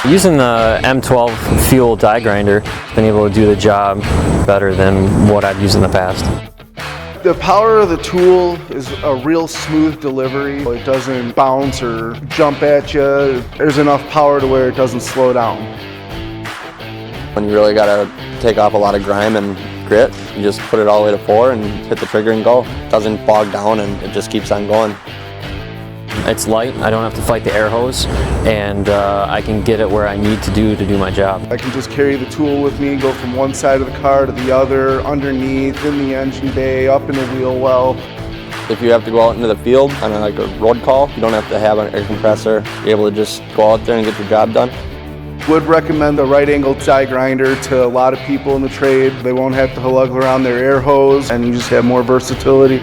Using the M12 FUEL die grinder, been able to do the job better than what I've used in the past. The power of the tool is a real smooth delivery. It doesn't bounce or jump at you. There's enough power to where it doesn't slow down. When you really gotta take off a lot of grime and grit, you just put it all the way to 4 and hit the trigger and go. It doesn't bog down and it just keeps on going. It's light, I don't have to fight the air hose, and I can get it where I need to do my job. I can just carry the tool with me, go from one side of the car to the other, underneath, in the engine bay, up in the wheel well. If you have to go out into the field on a road call, you don't have to have an air compressor. You're able to just go out there and get your job done. Would recommend the right angle die grinder to a lot of people in the trade. They won't have to lug around their air hose, and you just have more versatility.